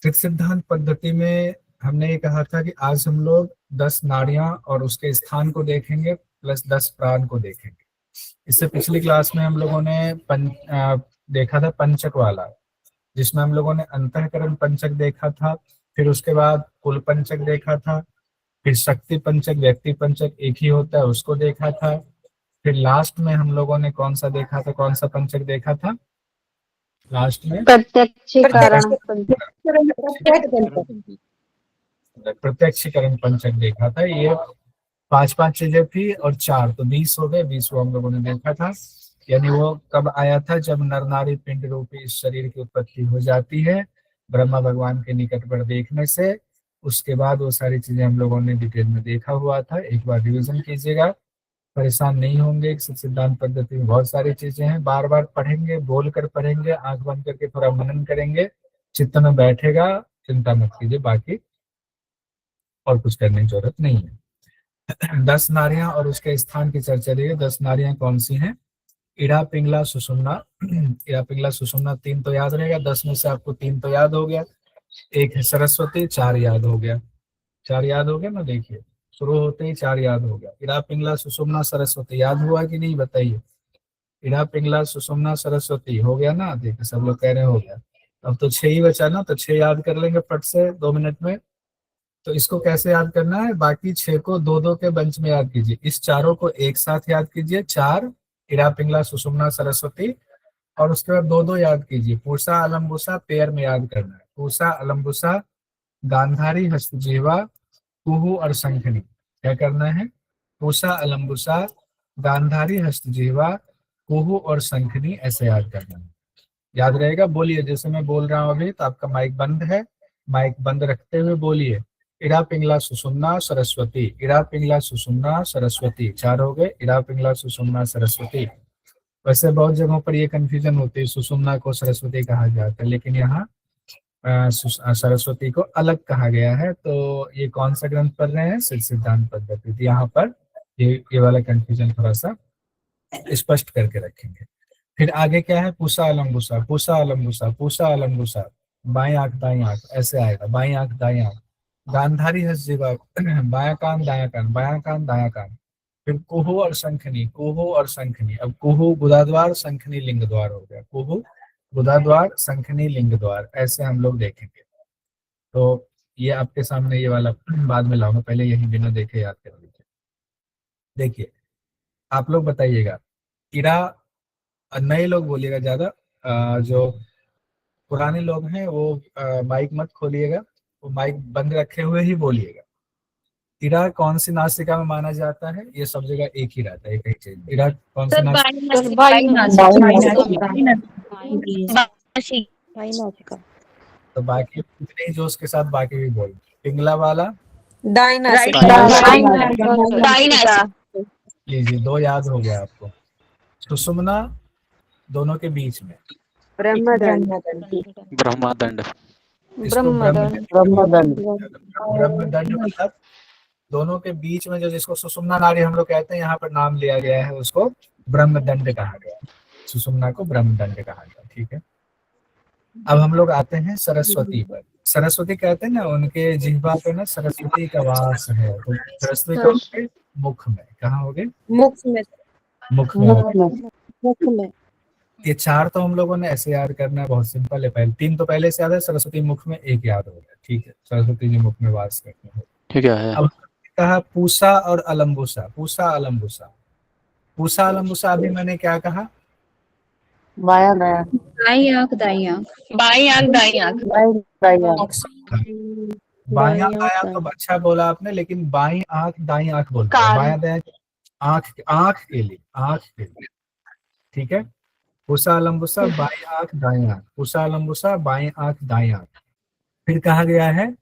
सिद्ध सिद्धांत पद्धति में हमने ये कहा था कि आज हम लोग 10 नाड़ियां और उसके स्थान को देखेंगे प्लस 10 प्राण को देखेंगे। इससे पिछली क्लास में हम लोगों ने देखा था पंचक वाला, जिसमें हम लोगों ने अंतःकरण पंचक देखा था, फिर उसके बाद कुल पंचक देखा था, फिर शक्ति पंचक, व्यक्ति पंचक एक ही होता है उसको देखा था, फिर लास्ट में हम लोगों ने कौन सा देखा था, कौन सा पंचक देखा था लास्ट में? प्रत्यक्षीकरण प्रत्यक्षीकरण पंचक देखा था। ये 5 चीजें थी और 4 तो 20 हो गए। 20 हम लोगों ने देखा था। यानी वो कब आया था? जब नर नारी पिंड रूपी इस शरीर की उत्पत्ति हो जाती है ब्रह्मा भगवान के निकट पर देखने से। उसके बाद वो सारी चीजें हम लोगों ने डिटेल में देखा हुआ था। एक बार रिविजन कीजिएगा, परेशान नहीं होंगे। सिद्धांत पद्धति में बहुत सारी चीजें हैं, बार बार पढ़ेंगे, बोल कर पढ़ेंगे, आंख बंद करके थोड़ा मनन करेंगे, चित्त में बैठेगा, चिंता मत कीजिए, बाकी और कुछ करने की जरूरत नहीं है। 10 नारियां और उसके स्थान की चर्चा देखिए। 10 नारियां कौन सी हैं? इड़ा पिंगला सुषुम्ना। इड़ा पिंगला सुषुम्ना 3 तो याद रहेगा, 10 में से आपको 3 तो याद हो गया। एक है सरस्वती, 4 याद हो गया। 4 याद हो गया ना, देखिए शुरू होते ही 4 याद हो गया। इड़ा पिंगला सुषुम्ना सरस्वती याद हुआ कि नहीं बताइए? इड़ा पिंगला सुषुम्ना सरस्वती हो गया ना? देखिए सब लोग कह रहे हो गया। अब तो 6 ही बचा ना, तो 6 याद कर लेंगे फट से 2 मिनट में। तो इसको कैसे याद करना है? बाकी 6 को 2-2 के बंच में याद कीजिए, इस चारों को एक साथ याद कीजिए। 4 इड़ा पिंगला सुषुम्ना सरस्वती, और उसके बाद 2-2 याद कीजिए। पूषा अलम्बुसा पेयर में याद करना है। पूषा अलम्बुसा गांधारी हस्तजीवा कुहू और शंखनी। क्या करना है? पूषा अलम्बुसा गांधारी हस्तजीवा कुहू और शंखनी, ऐसे याद करना है। याद रहेगा? बोलिए, जैसे मैं बोल रहा हूँ अभी तो आपका माइक बंद है, माइक बंद रखते हुए बोलिए। इड़ा पिंगला सुषुम्ना सरस्वती, इड़ा पिंगला सुषुम्ना सरस्वती। 4 हो गए। इड़ा पिंगला सुषुम्ना सरस्वती। वैसे बहुत जगहों पर ये कंफ्यूजन होती है, सुषुम्ना को सरस्वती कहा जाता है, लेकिन यहाँ सरस्वती को अलग कहा गया है। तो ये कौन सा ग्रंथ पढ़ रहे हैं? सिद्ध सिद्धांत पद्धति। तो यहाँ पर ये वाला कंफ्यूजन थोड़ा सा स्पष्ट करके रखेंगे। फिर आगे क्या है? पूषा अलम्बुसा, पूषा अलम्बुसा, पूषा अलम्बुसा, बाएं आंख दाएं आंख, ऐसे आएगा, बाएं आंख दाएं आंख। गांधारी हस्जीवा, बाया कान दाया कान, बाया कान दाया कान। फिर कुहू और शंखनी, कुहू और शंखनी। अब कुहू गुदाद्वार, शंखनी लिंग द्वार हो गया। कुहू गुदाद्वार, शंखनी लिंग द्वार, ऐसे हम लोग देखेंगे। तो ये आपके सामने ये वाला बाद में लाऊंगा, पहले यही बिना देखे याद कर लीजिए। देखिए आप लोग बताइएगा, इरा, नए लोग बोलिएगा ज्यादा, जो पुराने लोग हैं वो माइक मत खोलिएगा, वो माइक बंद रखे हुए ही बोलिएगा। इरा कौन सी नासिका में माना जाता है? ये सब जगह एक ही रहता है, एक ही चीज। इरा कौन सी नासिका? तो बाकी उतने ही जोश के साथ बाकी भी बोल। पिंगला वाला लीजिए, 2 याद हो गया आपको। सुषुम्ना दोनों के बीच में, ब्रह्मदंड इसको ब्रह्मदंड मतलब दोनों के बीच में, जो जिसको सुषुम्ना नाड़ी हम लोग कहते हैं, यहाँ पर नाम लिया गया है, उसको ब्रह्मदंड कहा गया। सुषुम्ना को ब्रह्मदंड कहा गया। ठीक है। अब हम लोग आते हैं सरस्वती पर। सरस्वती कहते हैं ना, उनके जिह्वा पे ना सरस्वती का वास है। तो सरस्वती कहाँ होगे? मुख में। कहाँ होगे? मुख में। ये 4 तो हम लोगों ने ऐसे याद करना है, बहुत सिंपल है। पहले 3 तो पहले से याद है, सरस्वती मुख में, 1 याद हो गया। ठीक है, सरस्वती जी मुख में वास करते हैं। ठीक है। अब कहा पूषा और अलम्बुसा, पूषा अलम्बुसा। पूषा अलम्बुसा अभी मैंने क्या कहा? बाया दाया, दाई आंख दाई आंख, बाई आंख दाई आंख, बाया दाया तो अच्छा बोला आपने, लेकिन बाई आंख दाई आंख बोलते हैं। बाया दाया आंख, आंख के लिए, आंख के लिए। ठीक है। पूषा अलम्बुसा बाई आंख दाई आंख, पूषा अलम्बुसा बाई आंख दाई आंख। फिर कहा गया है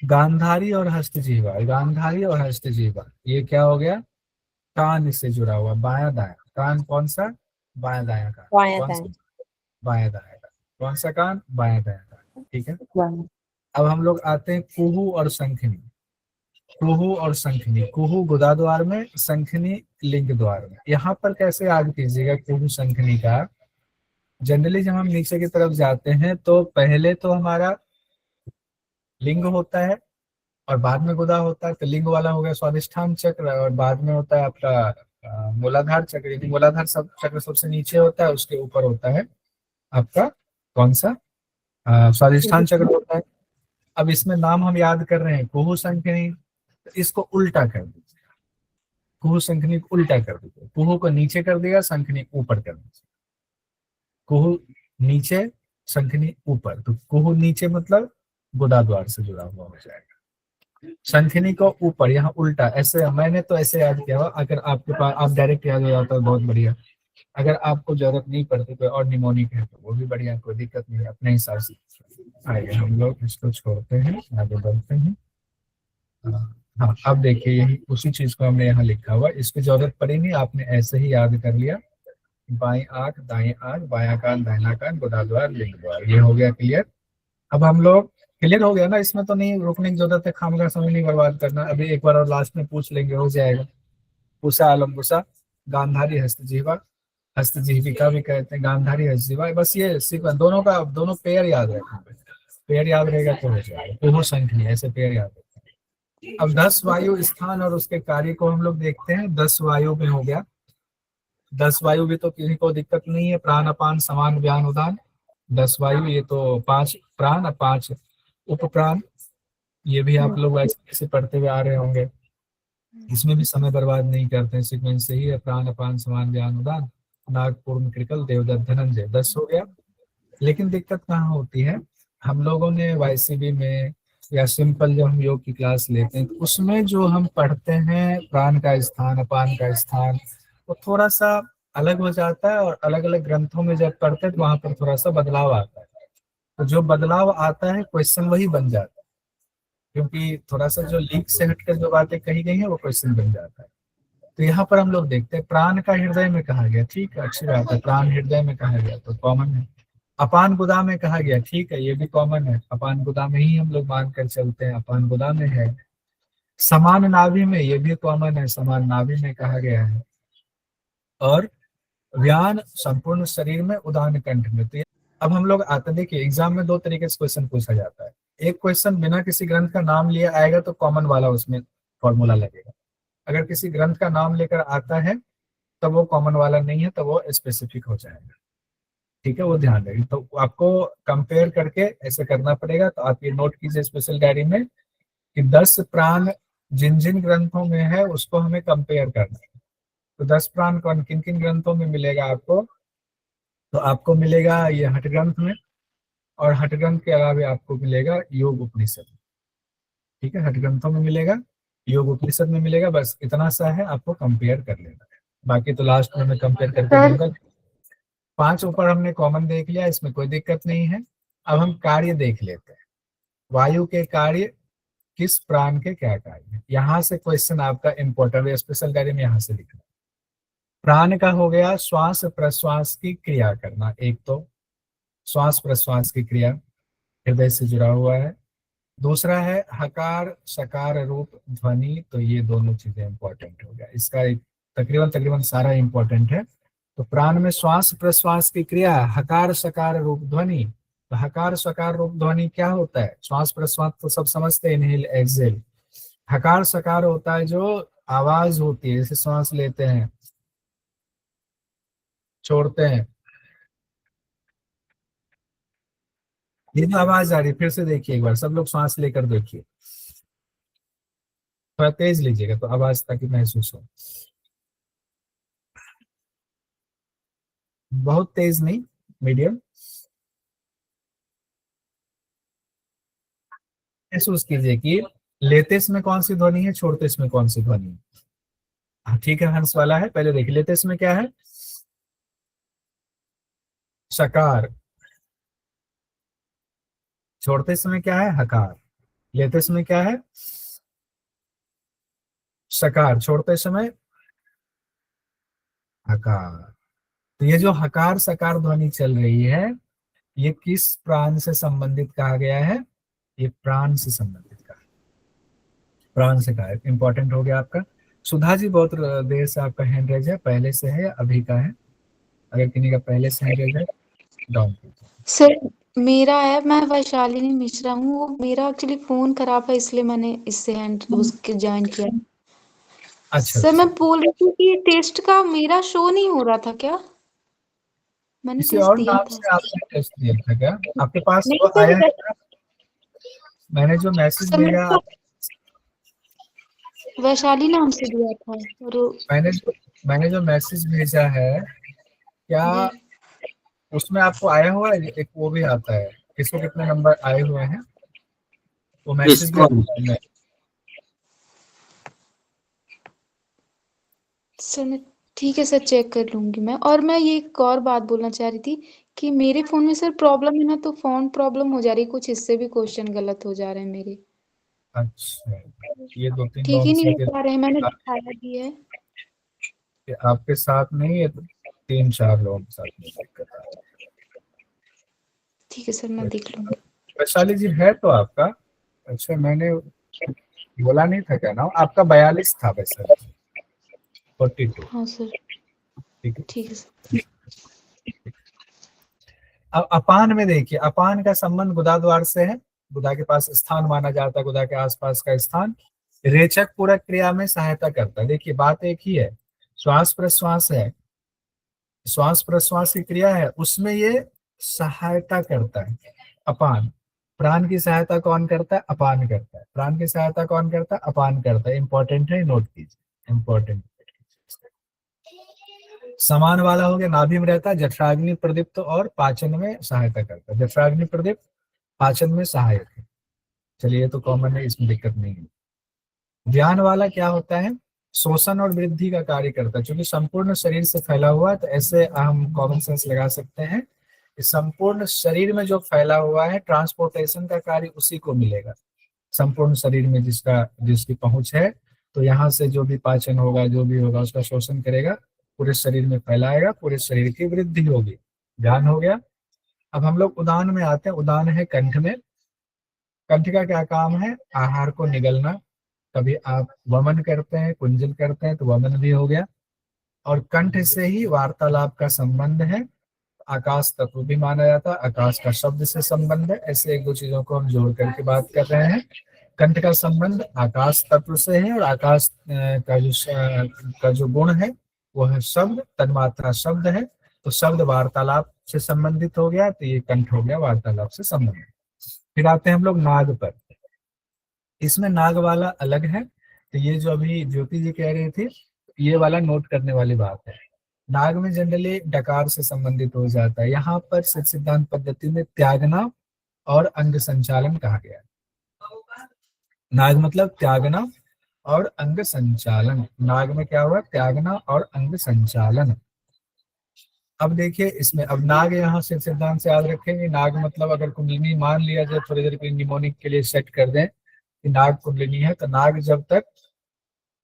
गांधारी और हस्तजीवा, गांधारी और हस्तजीवा, ये क्या हो गया? कान से जुड़ा हुआ, बाया दाया। कान कौन सा? बाया दाया का। बाया दाया का। कौन सा कान? बाया दाया का। ठीक है। अब हम लोग आते हैं कुहू और शंखनी। कुहू और शंखनी, कुहू गुदा द्वार में, शंखनी लिंग द्वार में। यहाँ पर कैसे याद कीजिएगा कुहू शंखनी का? जनरली जब हम नीचे की तरफ जाते हैं तो पहले तो हमारा लिंग होता है और बाद में गुदा होता है, तो लिंग वाला हो गया स्वादिष्ठान चक्र, और बाद में होता है आपका मूलाधार चक्र। यदि मूलाधार सब चक्र सबसे नीचे होता है, उसके ऊपर होता है आपका कौन सा स्वादिष्ठान चक्र होता है। अब इसमें नाम हम याद कर रहे हैं कुहू संखनी, तो इसको उल्टा कर दीजिए, कुहू संखनी को उल्टा कर दीजिए, कुहू को नीचे कर दिया, संखनी ऊपर कर दीजिए, कुहू नीचे संखनी ऊपर, तो कुहू नीचे मतलब गुदा द्वार से जुड़ा हुआ हो जाएगा, संखनी को ऊपर, यहाँ उल्टा। ऐसे मैंने तो ऐसे याद किया हुआ, अगर आपके पास आप डायरेक्ट याद हो जाता है बहुत बढ़िया, अगर आपको जरूरत नहीं पड़ती कोई और निमोनिक है तो वो भी बढ़िया, कोई दिक्कत नहीं है, अपने हिसाब से। आइए हम लोग इसको छोड़ते हैं, आगे बढ़ते हैं। हाँ अब देखिए यही उसी चीज को हमने यहाँ लिखा हुआ, इसकी जरूरत पड़ी नहीं, आपने ऐसे ही याद कर लिया। बाई आंख दाई आंख, बाया कान दाहिना कान, गुदा द्वार लिंग द्वार, ये हो गया क्लियर। अब हम लोग क्लियर हो गया ना, इसमें तो नहीं रुकने की जरूरत है, खामगा समय नहीं बर्बाद करना। अभी एक बार और लास्ट में पूछ लेंगे, हो जाएगा। पूसा आलम पूसा, गांधारी हस्तजीवा, हस्तजीविका भी कहते हैं, गांधारी हस्तजीवा, बस ये सीक्वेंस दोनों का, दोनों पेयर याद रखना, पेयर याद रहेगा तो हो जाएगा, कुहू संखनी ऐसे पेयर याद रखना। अब 10 वायु स्थान और उसके कार्य को हम लोग देखते हैं। 10 वायु में हो गया, 10 वायु भी तो किसी को दिक्कत नहीं है, प्राण अपान समान व्यान उदान, 10 वायु, ये तो 5 प्राण और 5 उप प्राण, ये भी आप लोग ऐसे पढ़ते हुए आ रहे होंगे, इसमें भी समय बर्बाद नहीं करते हैं, सीक्वेंस से ही है, प्राण अपान समान व्यान उदान, नाग पूर्ण कृकल देवदत्त धनंजय, 10 हो गया। लेकिन दिक्कत कहाँ होती है, हम लोगों ने वाईसीबी में या सिंपल जब हम योग की क्लास लेते हैं तो उसमें जो हम पढ़ते हैं प्राण का स्थान अपान का स्थान, वो थोड़ा सा अलग हो जाता है, और अलग अलग ग्रंथों में जब पढ़ते हैं तो वहां पर थोड़ा सा बदलाव आता है, तो जो बदलाव आता है क्वेश्चन वही बन जाता है, क्योंकि थोड़ा सा जो लीक से हटकर जो बातें कही गई है वो क्वेश्चन बन जाता है। तो यहाँ पर हम लोग देखते हैं प्राण का हृदय में कहा गया, ठीक है अच्छी बात है, प्राण हृदय में कहा गया तो कॉमन है। अपान गुदा में कहा गया, ठीक है ये भी कॉमन है, अपान गुदा में ही हम लोग मानकर चलते हैं, अपान गुदा में है। समान नाभि में, ये भी कॉमन है, समान नाभि में कहा गया है। और व्यान संपूर्ण शरीर में, उदान कंठ में। तो अब हम लोग आते, देखिए एग्जाम में 2 तरीके से क्वेश्चन पूछा जाता है, एक क्वेश्चन बिना किसी ग्रंथ का नाम लिए आएगा तो कॉमन वाला उसमें फॉर्मूला लगेगा, अगर किसी ग्रंथ का नाम लेकर आता है तब वो कॉमन वाला नहीं है, तो वो स्पेसिफिक हो जाएगा, ठीक है वो ध्यान रखिए। तो आपको कंपेयर करके ऐसे करना पड़ेगा, तो आप ये नोट कीजिए स्पेशल डायरी में कि 10 प्राण जिन जिन ग्रंथों में है उसको हमें कंपेयर करना है। तो 10 प्राण कौन किन किन ग्रंथों में मिलेगा आपको, तो आपको मिलेगा ये हठ ग्रंथ में, और हठ ग्रंथ के अलावा आपको मिलेगा योग उपनिषद, ठीक है हठ ग्रंथों में मिलेगा, योग उपनिषद में मिलेगा, बस इतना सा है, आपको कंपेयर कर लेना है, बाकी तो लास्ट में मैं कंपेयर करके दूंगा। 5 ऊपर हमने कॉमन देख लिया, इसमें कोई दिक्कत नहीं है। अब हम कार्य देख लेते हैं, वायु के कार्य, किस प्राण के क्या कार्य है, यहाँ से क्वेश्चन आपका इंपॉर्टेंट है, स्पेशल डायरी में यहाँ से लिखना। प्राण का हो गया श्वास प्रश्वास की क्रिया करना, एक तो श्वास प्रश्वास की क्रिया हृदय से जुड़ा हुआ है, दूसरा है हकार सकार रूप ध्वनि, तो ये दोनों चीजें इंपॉर्टेंट हो गया, इसका तकरीबन सारा इंपॉर्टेंट है। तो प्राण में श्वास प्रश्वास की क्रिया, हकार सकार रूप ध्वनि, तो हकार सकार रूप ध्वनि क्या होता है, श्वास प्रश्वास तो सब समझते हैं, इनहेल एक्सहेल। हकार सकार होता है जो आवाज होती है, जैसे श्वास लेते हैं छोड़ते हैं, ये जो आवाज आ रही है, फिर से देखिए एक बार सब लोग श्वास लेकर देखिए, थोड़ा तेज लीजिएगा तो आवाज ताकि महसूस हो, बहुत तेज नहीं, मीडियम। महसूस कीजिए कि लेते इसमें कौन सी ध्वनि है, छोड़ते इसमें कौन सी ध्वनि है। हाँ ठीक है, हंस वाला है, पहले देखिए लेते इसमें क्या है, सकार, छोड़ते समय क्या है, हकार, लेते समय क्या है, सकार, छोड़ते समय हकार। तो ये जो हकार सकार ध्वनि चल रही है, ये किस प्राण से संबंधित कहा गया है, ये प्राण से संबंधित कहा, प्राण से कहा, इंपॉर्टेंट हो गया आपका। सुधा जी बहुत देर से आपका हैंड रेज है, पहले से है या अभी का है, अगर किन्हीं का पहले से हैंड रेज है डाउन कीजिए। सर मेरा है, मैं वैशालिनी मिश्रा हूँ। वो मेरा एक्चुअली फोन खराब है, इसलिए मैंने इससे हैंड उसके ज्वाइन किया। अच्छा सर मैं अच्छा, बोल रही थी कि टेस्ट का मेरा शो नहीं हो रहा था क्या? मैंने किसी टेस्ट और दिया नाम था। से आपने टेस्ट दिया था क्या? आपके पास नहीं वो सर, आया है क्या? मैंने जो मैसेज सर भेजा, वैशाली नाम से दिया था। और मैंने जो मैसेज भेजा है, क्या जी उसमें आपको आया हुआ है? एक वो भी आता है, किसको कितने नंबर आए हुए हैं, वो मैसेज भी इसको आपको सर, मैं ठीक है सर, चेक कर लूंगी मैं। और मैं ये एक और बात बोलना चाह रही थी कि मेरे फोन में सर प्रॉब्लम है ना, तो फोन प्रॉब्लम हो जा रही, कुछ इससे भी क्वेश्चन गलत हो जा रहे हैं मेरे। अच्छा, ये दो तीन ठीक लोगों ही के नहीं हो साथ पा रहे हैं, मैंने दिखाया भी है। आपके साथ नहीं, ये तो 3-4 लोगों के साथ में दिक्कत आ ठीक है सर, मैं देख रही लूंगी। है। वैशाली जी है तो आपका, अच्छा मैंने बोला नहीं था क्या नाम आपका? 42 था वैशाली, 42। हाँ सर, ठीक है। ठीक है सर। अब अपान में देखिए, अपान का संबंध गुदा द्वार से है। गुदा के पास स्थान माना जाता है, गुदा के आसपास का स्थान रेचक पूरक क्रिया में सहायता करता है। देखिए बात एक ही है, श्वास प्रश्वास है, श्वास प्रश्वास की क्रिया है, उसमें ये सहायता करता है। अपान, प्राण की सहायता कौन करता है? अपान करता है। प्राण की सहायता कौन करता है? अपान करता है। इंपॉर्टेंट है, नोट कीजिए, इंपॉर्टेंट। समान वाला हो गया, नाभि में रहता है, जठराग्नि प्रदीप्त और पाचन में सहायता करता है। जठराग्नि प्रदीप्त पाचन में सहायक है। चलिए ये तो कॉमन है, इसमें दिक्कत नहीं है। ध्यान वाला क्या होता है? शोषण और वृद्धि का कार्य करता है। क्योंकि संपूर्ण शरीर से फैला हुआ है, तो ऐसे हम कॉमन सेंस लगा सकते हैं कि संपूर्ण शरीर में जो फैला हुआ है, ट्रांसपोर्टेशन का कार्य उसी को मिलेगा। संपूर्ण शरीर में जिसकी पहुंच है, तो यहाँ से जो भी पाचन होगा, जो भी होगा, उसका शोषण करेगा, पूरे शरीर में फैलाएगा, पूरे शरीर की वृद्धि होगी। ध्यान हो गया। अब हम लोग उदान में आते हैं। उदान है कंठ में। कंठ का क्या काम है? आहार को निगलना। कभी आप वमन करते हैं, कुंजन करते हैं, तो वमन भी हो गया। और कंठ से ही वार्तालाप का संबंध है। आकाश तत्व भी माना जाता है, आकाश का शब्द से संबंध है। ऐसे एक दो चीजों को हम जोड़ करके बात कर रहे हैं। कंठ का संबंध आकाश तत्व से है, और आकाश का जो गुण है वो है शब्द, तन्मात्रा शब्द है। तो शब्द वार्तालाप से संबंधित हो गया, तो ये कंठ हो गया वार्तालाप से संबंधित। फिर आते हैं हम लोग नाग पर। इसमें नाग वाला अलग है। तो ये जो अभी ज्योति जी कह रही थी, ये वाला नोट करने वाली बात है। नाग में जनरली डकार से संबंधित हो जाता है। यहाँ पर सिद्धांत पद्धति में त्यागना और अंग संचालन कहा गया है। नाग मतलब त्यागना और अंग संचालन। नाग में क्या हुआ? त्यागना और अंग संचालन। अब देखिए इसमें, अब नाग यहाँ से सिद्धांत से याद रखेंगे, नाग मतलब अगर कुंडलिनी मान लिया जाए, थोड़ी देर के लिए निमोनिक के लिए सेट कर दें कि नाग कुंडलिनी है, तो नाग जब तक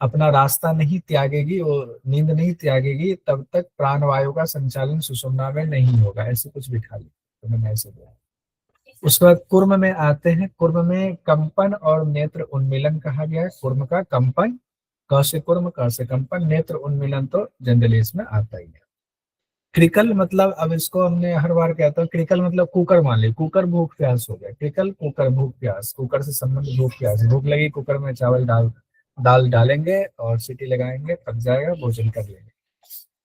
अपना रास्ता नहीं त्यागेगी, वो नींद नहीं त्यागेगी, तब तक प्राणवायु का संचालन सुषुम्ना में नहीं होगा। ऐसे कुछ बिठा लिया तो मैंने ऐसे बोला। उसके बाद कुर्म में आते हैं। कुर्म में कंपन और नेत्र उन्मीलन कहा गया है। कुर्म का कंपन, क से कुर्म, क से कंपन, नेत्र उन्मीलन तो जनरली इसमें आता ही है। क्रिकल मतलब, अब इसको हमने हर बार कहता हूँ, क्रिकल मतलब कुकर मान ली, कुकर भूख प्यास हो गया। क्रिकल कुकर भूख प्यास, कुकर से संबंध भूख प्यास। भूख लगी, कुकर में चावल दाल डालेंगे और सीटी लगाएंगे, पक जाएगा, भोजन कर लेंगे।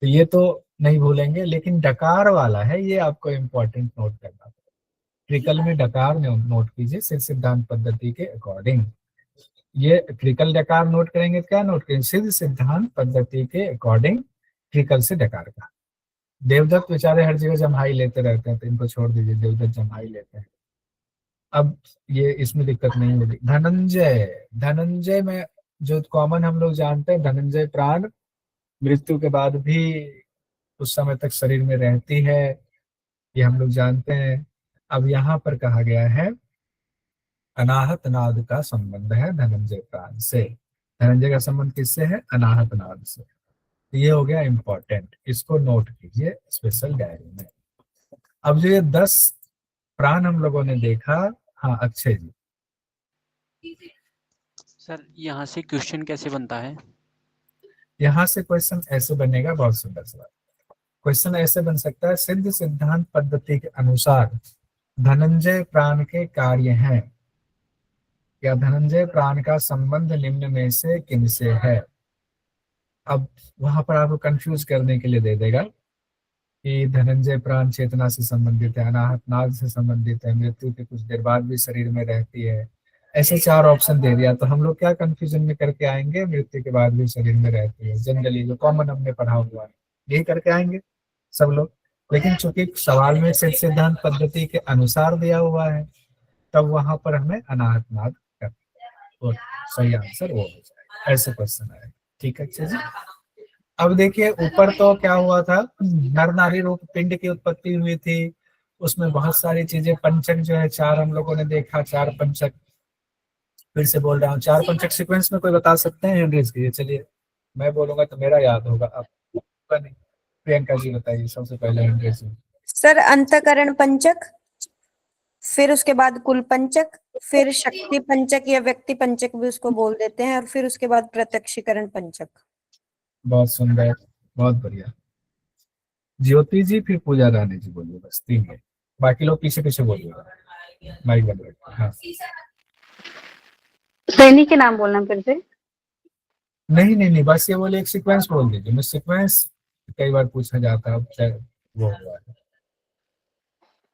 तो ये तो नहीं भूलेंगे। लेकिन डकार वाला है, ये आपको इम्पोर्टेंट नोट करना। क्रिकल में डकार नोट कीजिए सिद्ध सिद्धांत पद्धति के अकॉर्डिंग। ये क्रिकल डकार नोट करेंगे तो क्या नोट करेंगे? सिद्ध सिद्धांत पद्धति के अकॉर्डिंग क्रिकल से डकार का। देवदत्त बेचारे हर जगह जम्हाई लेते रहते हैं, तो इनको छोड़ दीजिए, देवदत्त जम्हाई लेते हैं। अब ये इसमें दिक्कत नहीं होगी। धनंजय, धनंजय में जो कॉमन हम लोग जानते हैं, धनंजय प्राण मृत्यु के बाद भी कुछ समय तक शरीर में रहती है, ये हम लोग जानते हैं। अब यहाँ पर कहा गया है अनाहत नाद का संबंध है धनंजय प्राण से। धनंजय का संबंध किससे है? अनाहत नाद से। तो ये हो गया इंपॉर्टेंट, इसको नोट कीजिए स्पेशल डायरी में। अब जो ये 10 प्राण हम लोगों ने देखा, हाँ अक्षय जी। सर यहाँ से क्वेश्चन कैसे बनता है? यहाँ से क्वेश्चन ऐसे बनेगा, बहुत सुंदर सवाल। क्वेश्चन ऐसे बन सकता है, सिद्ध सिद्धांत पद्धति के अनुसार धनंजय प्राण के कार्य हैं या धनंजय प्राण का संबंध निम्न में से किनसे है। अब वहां पर आपको कंफ्यूज करने के लिए दे देगा कि धनंजय प्राण चेतना से संबंधित है, अनाहत नाद से संबंधित है, मृत्यु के कुछ देर बाद भी शरीर में रहती है। ऐसे 4 ऑप्शन दे दिया तो हम लोग क्या कंफ्यूजन में करके आएंगे, मृत्यु के बाद भी शरीर में रहती है, जनरली जो कॉमन हमने पढ़ा हुआ है यही करके आएंगे सब लोग। लेकिन चूंकि सवाल में सिद्ध सिद्धांत पद्धति के अनुसार दिया हुआ है तब वहां पर हमें अनाहत नाद करना, सही आंसर वो हो जाएगा। ऐसे क्वेश्चन आए, ठीक है। अच्छा जी, अब देखिए ऊपर तो क्या हुआ था, नर नारी रूप पिंड की उत्पत्ति हुई थी, उसमें बहुत सारी चीजें, पंचक जो है 4 हम लोगों ने देखा, 4 पंचक। फिर से बोल रहा हूँ, 4 पंचक सीक्वेंस में कोई बता सकते हैं एड्रेस कीजिए। चलिए मैं बोलूंगा तो मेरा याद होगा, आपका नहीं। प्रियंका जी बताइए सबसे पहले एड्रेस। सर अंतकरण पंचक, फिर उसके बाद कुल पंचक, फिर शक्ति पंचक या व्यक्ति पंचक भी उसको बोल देते हैं, और फिर उसके बाद प्रत्यक्षीकरण पंचक। बहुत सुंदर, बहुत बढ़िया। ज्योति जी फिर पूजा रानी जी बोलिए, बस 3 है, बाकी लोग पीछे पीछे बोलिएगा, माइक बंद रखिए। हाँ सैनी के नाम बोलना फिर से। नहीं नहीं नहीं, बस ये बोले एक सीक्वेंस बोल दीजिए, मैं सीक्वेंस कई बार पूछा जाता है, अब शायद वो हुआ है।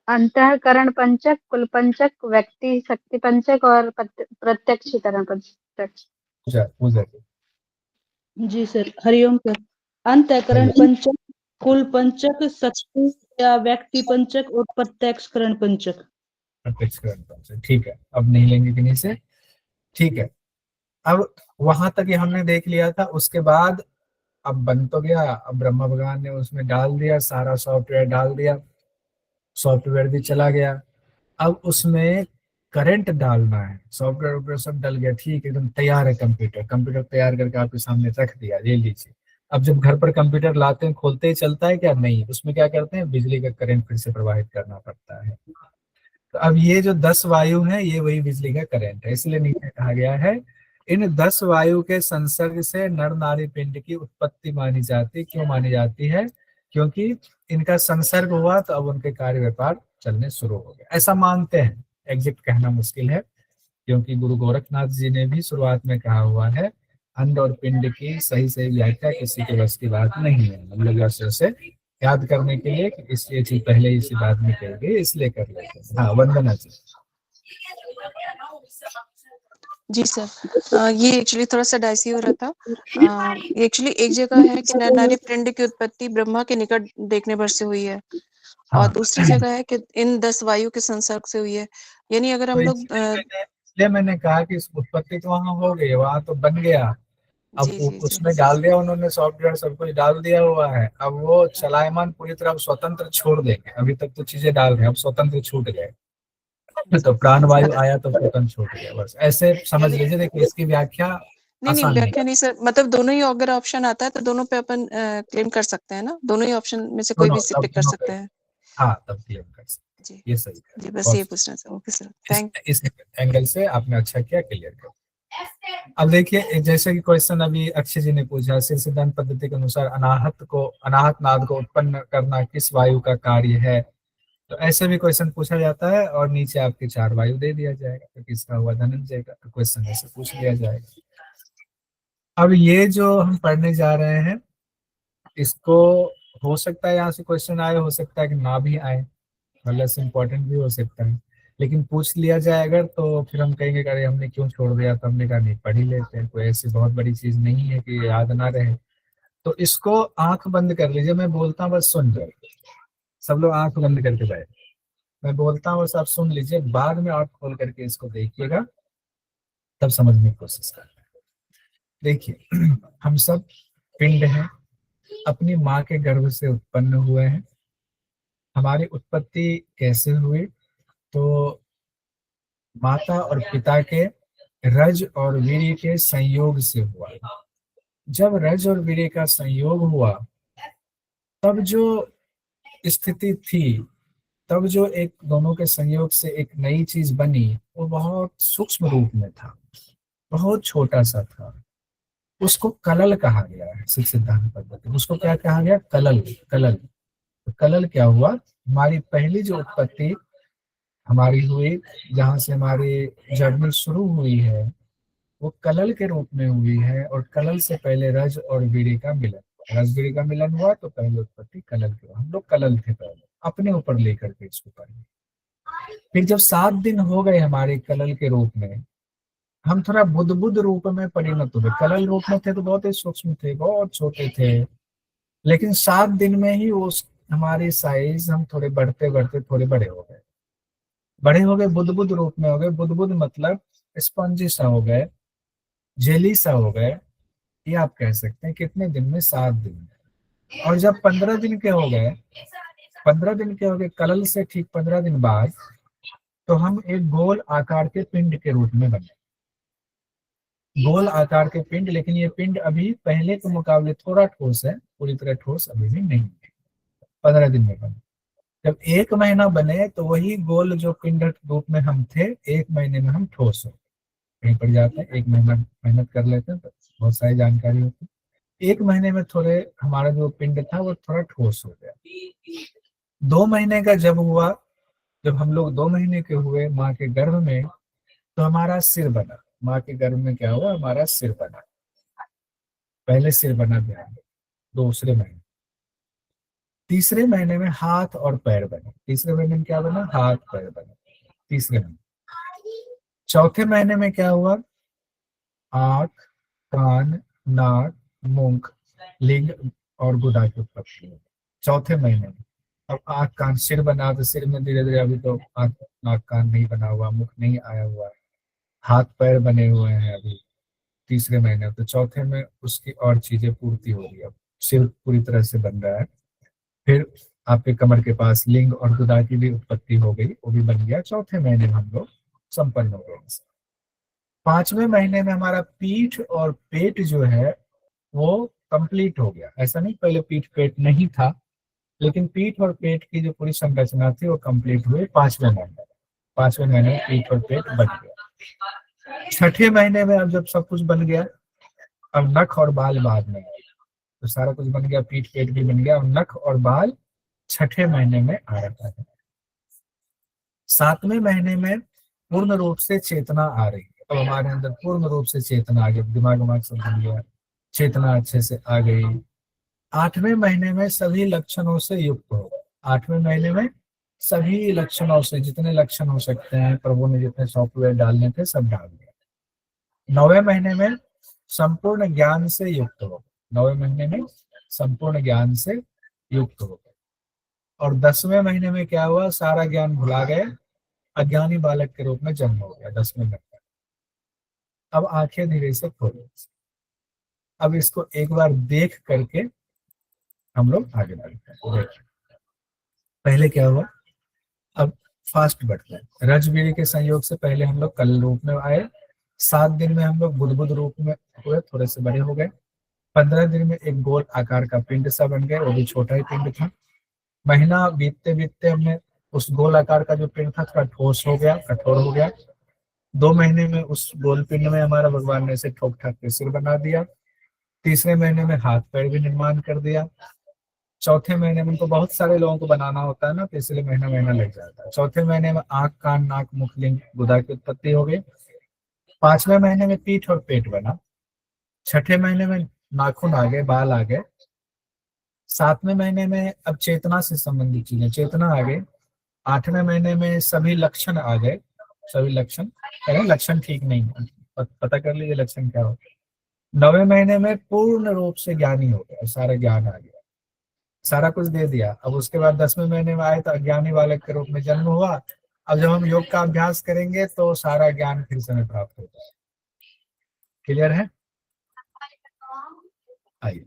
अंतःकरण पंचक, कुल पंचक, व्यक्ति शक्ति पंचक और प्रत्यक्षीकरण पंचक। पूजा पूजा जी। जी सर, हरिओम सर। अंतःकरण पंचक, कुल पंचक, शक्ति या व्यक्ति पंचक और प्रत्यक्षकरण पंचक। प्रत्यक्षीकरण पंचक, ठीक है। अब नहीं लेंगे किन्हीं से, ठीक है। अब वहां तक ये हमने देख लिया था, उसके बाद अब बन तो गया, अब ब्रह्मा भगवान ने उसमें डाल दिया, सारा सॉफ्टवेयर डाल दिया, सॉफ्टवेयर भी चला गया। अब उसमें करंट डालना है, सॉफ्टवेयर वॉफ्टवेयर सब डल गया, ठीक एकदम तैयार है कंप्यूटर, कंप्यूटर तैयार करके आपके सामने रख दिया, ले लीजिए। अब जब घर पर कंप्यूटर लाते हैं, खोलते ही चलता है क्या? नहीं, उसमें क्या करते हैं, बिजली का करंट फिर से प्रवाहित करना पड़ता है। तो अब ये जो 10 वायु है ये वही बिजली का करंट है, इसलिए नीचे कहा गया है इन 10 वायु के संसर्ग से नर नारी पिंड की उत्पत्ति मानी जाती। क्यों मानी जाती है? क्योंकि इनका संसर्ग हुआ तो अब उनके कार्य व्यापार चलने शुरू हो गए, ऐसा मानते हैं। एग्जैक्ट कहना मुश्किल है, क्योंकि गुरु गोरखनाथ जी ने भी शुरुआत में कहा हुआ है अंड और पिंड की सही सही व्याख्या किसी के बस की बात नहीं है। मतलब जैसे उसे याद करने के लिए इसलिए चीज पहले इसी बात में कही गई, इसलिए कर लेते हैं। हाँ वंदना जी। जी सर, ये एक्चुअली थोड़ा सा डाइसी हो रहा था। एक्चुअली एक जगह है कि नर नारी पिंड की उत्पत्ति ब्रह्मा के निकट देखने भर से हुई है, और दूसरी जगह है कि इन 10 वायु के संसर्ग से हुई है। यानी अगर हम लोग इसलिए मैंने कहा कि उत्पत्ति तो वहाँ हो गई, वहाँ तो बन गया, अब जी, जी, उसमें डाल दिया उन्होंने, सॉफ्टवेयर सब कुछ डाल दिया हुआ है, अब वो चलायमान पूरी तरह स्वतंत्र छोड़ देंगे। अभी तक तो चीजें डाल रहे हैं, अब स्वतंत्र छूट गए, तो प्राणवायु आया तो स्वतंत्र छूट गया, बस ऐसे समझ लीजिए। देखिए इसकी व्याख्या नहीं व्याख्या नहीं सर, मतलब दोनों ही अगर ऑप्शन आता है तो दोनों पे अपन क्लेम कर सकते हैं ना, दोनों ही ऑप्शन में से कोई भी सिलेक्ट कर सकते हैं। हाँ तब क्लेम कर सकते जी, ये सही है। जी बस ये पूछना था। Okay sir, thank. इस एंगल से आपने अच्छा किया, क्लियर कर। अब देखिए जैसे कि क्वेश्चन अभी अक्षय जी ने पूछा, सिद्ध सिद्धांत पद्धति के अनुसार अनाहत नाद को उत्पन्न करना किस वायु का कार्य है? तो ऐसे भी क्वेश्चन पूछा जाता है और नीचे आपके 4 वायु दे दिया जाएगा, तो किसका हुआ? धनंजय का। तो क्वेश्चन ऐसे पूछ लिया जाएगा। अब ये जो हम पढ़ने जा रहे हैं इसको हो सकता है यहाँ से क्वेश्चन आए, हो सकता है कि ना भी आए, मतलब इम्पोर्टेंट भी हो सकता है, लेकिन पूछ लिया जाए अगर तो फिर हम कहेंगे अरे हमने क्यों छोड़ दिया, तो हमने कहा नहीं पढ़ ही लेते हैं, कोई ऐसी बहुत बड़ी चीज नहीं है कि याद ना रहे। तो इसको आंख बंद कर लीजिए, मैं बोलता हूँ बस सुन जाए, सब लोग आंख बंद करके बैठ, मैं बोलता हूँ बस आप सुन लीजिए, बाद में आंख खोल करके इसको देखिएगा तब समझने की कोशिश करना। देखिए हम सब पिंड हैं, अपनी माँ के गर्भ से उत्पन्न हुए हैं। हमारी उत्पत्ति कैसे हुई? तो माता और पिता के रज और वीर्य के संयोग से हुआ। जब रज और वीर्य का संयोग हुआ तब जो स्थिति थी, तब जो एक दोनों के संयोग से एक नई चीज बनी, वो बहुत सूक्ष्म रूप में था, बहुत छोटा सा था, उसको कलल कहा गया है सिद्ध सिद्धांत पद्धति। उसको क्या कहा गया? कलल। कलल। तो कलल क्या हुआ? हमारी पहली जो उत्पत्ति हमारी हुई, जहाँ से हमारी जर्नी शुरू हुई है वो कलल के रूप में हुई है, और कलल से पहले रज और वीर्य का मिलन, रज वीर्य का मिलन हुआ तो पहले उत्पत्ति कलल की। हम लोग कलल थे पहले, अपने ऊपर लेकर के इसको पढ़े। फिर जब 7 दिन हो गए हमारे कलल के रूप में, हम थोड़ा बुद्ध रूप में परिणत हुए। कलल रूप में थे तो बहुत ही सूक्ष्म थे, बहुत छोटे थे, लेकिन 7 दिन में ही उस हमारी साइज हम थोड़े बढ़ते बढ़ते थोड़े बड़े हो गए, बुद्ध रूप में हो गए। बुद्ध मतलब स्पंजी सा हो गए, जेली सा हो गए, ये आप कह सकते हैं। कितने दिन में? 7 दिन में। और जब 15 दिन के हो गए, 15 दिन के हो गए कलल से ठीक 15 दिन बाद, तो हम एक गोल आकार के पिंड के रूप में बने, गोल आकार के पिंड। लेकिन ये पिंड अभी पहले के मुकाबले थोड़ा ठोस है, पूरी तरह ठोस अभी भी नहीं है। 15 दिन में बने। जब 1 महीना बने तो वही गोल जो पिंड रूप में हम थे, 1 महीने में हम ठोस हो, कहीं पर जाते हैं 1 महीना मेहनत कर लेते हैं तो बहुत सारी जानकारी होती है। 1 महीने में थोड़े हमारा जो पिंड था वो थोड़ा ठोस हो गया। 2 महीने का जब हुआ, जब हम लोग 2 महीने के हुए माँ के गर्भ में, तो हमारा सिर बना। माँ के गर्भ में क्या हुआ? हमारा सिर बना। पहले सिर बना ध्यान, दूसरे महीने। तीसरे महीने में हाथ और पैर बने। तीसरे महीने में क्या बना? हाथ पैर बने, तीसरे महीने। चौथे महीने में क्या हुआ? आंख, कान, नाक, मुख, लिंग और गुदा की उत्पत्ति हुई चौथे महीने में। अब आंख कान सिर बना, तो सिर में धीरे धीरे अभी तो आंख नाक कान नहीं बना हुआ, मुख नहीं आया हुआ, हाथ पैर बने हुए हैं अभी तीसरे महीने। तो चौथे में उसकी और चीजें पूर्ति हो गई, अब सिर पूरी तरह से बन रहा है। फिर आपके कमर के पास लिंग और गुदा की भी उत्पत्ति हो गई, वो भी बन गया। चौथे महीने में हम लोग संपन्न हो गए। 5वें महीने में हमारा पीठ और पेट जो है वो कंप्लीट हो गया। ऐसा नहीं पहले पीठ पेट नहीं था, लेकिन पीठ और पेट की जो पूरी संरचना थी वो कंप्लीट हुई 5वें महीने में। 5वें महीने में पीठ और पेट बन गया। 6ठे महीने में अब जब सब कुछ बन गया, अब नख और बाल बाद में, तो सारा कुछ बन गया, पीठ पेट भी बन गया, और नख और बाल 6ठे महीने में आ रहा है। 7वें महीने में पूर्ण रूप से चेतना आ रही है। अब हमारे अंदर पूर्ण रूप से चेतना आ गई, दिमाग सब बन गया, चेतना अच्छे से आ गई। 8वें महीने में सभी लक्षणों से युक्त हो गए। 8वें महीने में सभी लक्षणों से, जितने लक्षण हो सकते हैं प्रभु ने जितने सॉफ्टवेयर डालने थे सब डाल दिया। 9वें महीने में संपूर्ण ज्ञान से युक्त हो गए। 9वें महीने में संपूर्ण ज्ञान से युक्त हो गए। और 10वें महीने में क्या हुआ? सारा ज्ञान भुला गए, अज्ञानी बालक के रूप में जन्म हो गया 10वें महीने। अब आंखें धीरे से खोलो। अब इसको एक बार देख करके हम लोग आगे बढ़ते हैं। पहले क्या हुआ? अब फास्ट बढ़ते हैं। रजवीर के संयोग से पहले हम लोग कल रूप में आए। 7 दिन में हम लोग बुद्ध रूप में हुए, थोड़े से बड़े हो गए। 15 दिन में एक गोल आकार का पिंड सा बन गया, वो भी छोटा ही पिंड था। महीना बीतते बीतते हमने उस गोल आकार का जो पिंड था थोड़ा ठोस हो गया, कठोर हो गया। 2 महीने में उस गोल पिंड में हमारा भगवान ने ऐसे ठोक ठाक के सिर बना दिया। तीसरे महीने में हाथ पैर भी निर्माण कर दिया। चौथे महीने में उनको बहुत सारे लोगों को बनाना होता है ना, तो इसलिए महीना लग जाता है। चौथे महीने में आंख कान नाक मुख लिंग गुदा की उत्पत्ति हो गई। 5वें महीने में पीठ और पेट बना। 6ठे महीने में नाखून आ गए, बाल आ गए। 7वें महीने में अब चेतना से संबंधित चीजें, चेतना आ गई। 8वें महीने में सभी लक्षण आ गए। सभी लक्षण ठीक नहीं है, पता कर लीजिए लक्षण क्या होता है। 9वें महीने में पूर्ण रूप से ज्ञानी हो गया, सारा ज्ञान आ गया, सारा कुछ दे दिया। अब उसके बाद 10वें महीने में आए तो अज्ञानी बालक के रूप में जन्म हुआ। अब जब हम योग का अभ्यास करेंगे तो सारा ज्ञान फिर से हमें प्राप्त हो जाए। क्लियर है? आइए